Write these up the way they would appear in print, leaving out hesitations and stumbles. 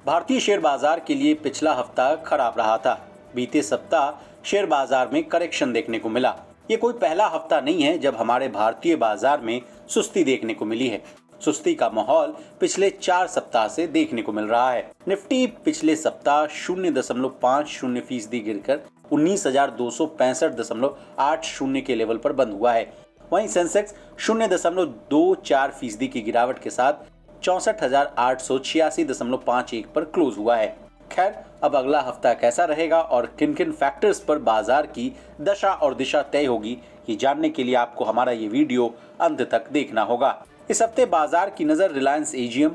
भारतीय शेयर बाजार के लिए पिछला हफ्ता खराब रहा था। बीते सप्ताह शेयर बाजार में करेक्शन देखने को मिला। ये कोई पहला हफ्ता नहीं है जब हमारे भारतीय बाजार में सुस्ती देखने को मिली है। सुस्ती का माहौल पिछले 4 सप्ताह से देखने को मिल रहा है। निफ्टी पिछले सप्ताह 0.50% गिरकर 19,265.80 के लेवल पर बंद हुआ है। वहीं सेंसेक्स 0.24% की गिरावट के साथ 64,886.51 पर क्लोज हुआ है। खैर, अब अगला हफ्ता कैसा रहेगा और किन किन फैक्टर्स पर बाजार की दशा और दिशा तय होगी, ये जानने के लिए आपको हमारा ये वीडियो अंत तक देखना होगा। इस हफ्ते बाजार की नजर रिलायंस एजीएम,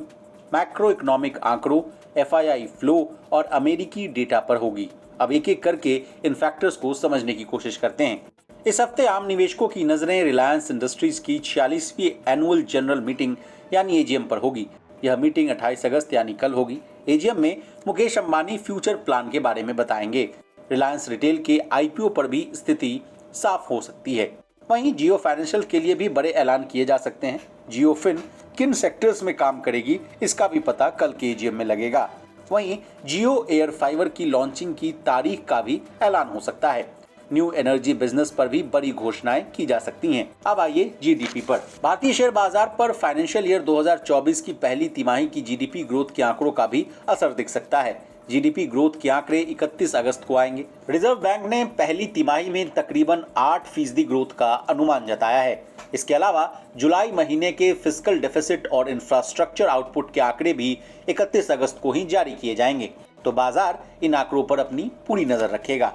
मैक्रो इकोनॉमिक आंकड़ों, एफआईआई फ्लो और अमेरिकी डेटा पर होगी। अब एक एक करके इन फैक्टर्स को समझने की कोशिश करते हैं। इस हफ्ते आम निवेशकों की नजरें रिलायंस इंडस्ट्रीज की 46वीं एनुअल जनरल मीटिंग यानी एजीएम पर होगी। यह मीटिंग 28 अगस्त यानी कल होगी। एजीएम में मुकेश अंबानी फ्यूचर प्लान के बारे में बताएंगे। रिलायंस रिटेल के आईपीओ पर भी स्थिति साफ हो सकती है। वहीं जियो फाइनेंशियल के लिए भी बड़े ऐलान किए जा सकते हैं। जियो फिन किन सेक्टर्स में काम करेगी, इसका भी पता कल के एजीएम में लगेगा। वहीं जियो एयर फाइबर की लॉन्चिंग की तारीख का भी ऐलान हो सकता है। न्यू एनर्जी बिजनेस पर भी बड़ी घोषणाएं की जा सकती हैं। अब आइए जीडीपी पर। भारतीय शेयर बाजार पर फाइनेंशियल ईयर 2024 की पहली तिमाही की जीडीपी ग्रोथ के आंकड़ों का भी असर दिख सकता है। जीडीपी ग्रोथ के आंकड़े 31 अगस्त को आएंगे। रिजर्व बैंक ने पहली तिमाही में तकरीबन 8% ग्रोथ का अनुमान जताया है। इसके अलावा जुलाई महीने के फिस्कल डेफिसिट और इंफ्रास्ट्रक्चर आउटपुट के आंकड़े भी 31 अगस्त को ही जारी किए जाएंगे, तो बाजार इन आंकड़ों पर अपनी पूरी नजर रखेगा।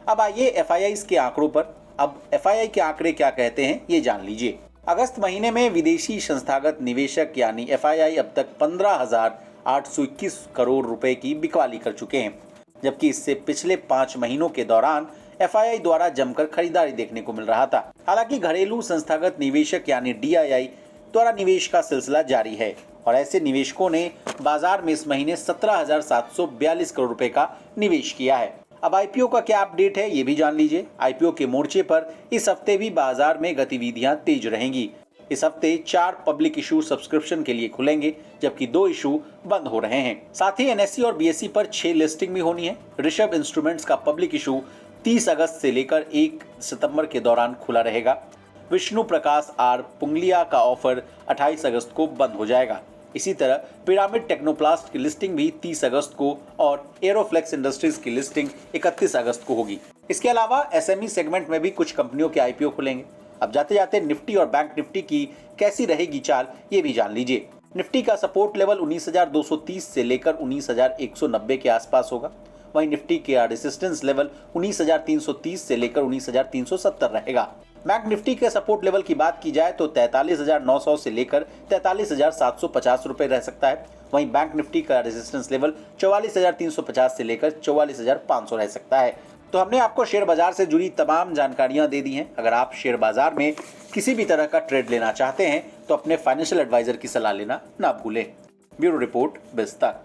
अब आइए एफआईआई के आंकड़ों पर। अब एफआईआई के आंकड़े क्या कहते हैं, ये जान लीजिए। अगस्त महीने में विदेशी संस्थागत निवेशक यानी एफआईआई अब तक 15,821 करोड़ रुपए की बिकवाली कर चुके हैं, जबकि इससे पिछले 5 महीनों के दौरान एफआईआई द्वारा जमकर खरीदारी देखने को मिल रहा था। हालांकि घरेलू संस्थागत निवेशक यानी डीआईआई द्वारा निवेश का सिलसिला जारी है और ऐसे निवेशकों ने बाजार में इस महीने 17,742 करोड़ रुपए का निवेश किया है। अब आईपीओ का क्या अपडेट है, ये भी जान लीजिए। आईपीओ के मोर्चे पर इस हफ्ते भी बाजार में गतिविधियां तेज रहेंगी। इस हफ्ते 4 पब्लिक इशू सब्सक्रिप्शन के लिए खुलेंगे, जबकि 2 इशू बंद हो रहे हैं। साथ ही एनएसई और बीएसई पर 6 लिस्टिंग भी होनी है। ऋषभ इंस्ट्रूमेंट्स का पब्लिक इशू 30 अगस्त से लेकर 1 सितंबर के दौरान खुला रहेगा। विष्णु प्रकाश आर पुंगलिया का ऑफर 28 अगस्त को बंद हो जाएगा। इसी तरह पिरामिड टेक्नोप्लास्ट की लिस्टिंग भी 30 अगस्त को और एरोफ्लेक्स इंडस्ट्रीज की लिस्टिंग 31 अगस्त को होगी। इसके अलावा एसएमई सेगमेंट में भी कुछ कंपनियों के आईपीओ खुलेंगे। अब जाते जाते निफ्टी और बैंक निफ्टी की कैसी रहेगी चाल, ये भी जान लीजिए। निफ्टी का सपोर्ट लेवल 19,230 से लेकर 19,190 के आसपास होगा। वहीं निफ्टी का रेजिस्टेंस लेवल 19,330 से लेकर 19,370 रहेगा। बैंक निफ्टी के सपोर्ट लेवल की बात की जाए तो 43,900 से लेकर 43,750 रुपए रह सकता है। वहीं बैंक निफ्टी का रेजिस्टेंस लेवल 44,350 से लेकर 44,500 रह सकता है। तो हमने आपको शेयर बाजार से जुड़ी तमाम जानकारियां दे दी हैं। अगर आप शेयर बाजार में किसी भी तरह का ट्रेड लेना चाहते हैं तो अपने फाइनेंशियल एडवाइजर की सलाह लेना ना भूलें। ब्यूरो रिपोर्ट, बिज़ तक।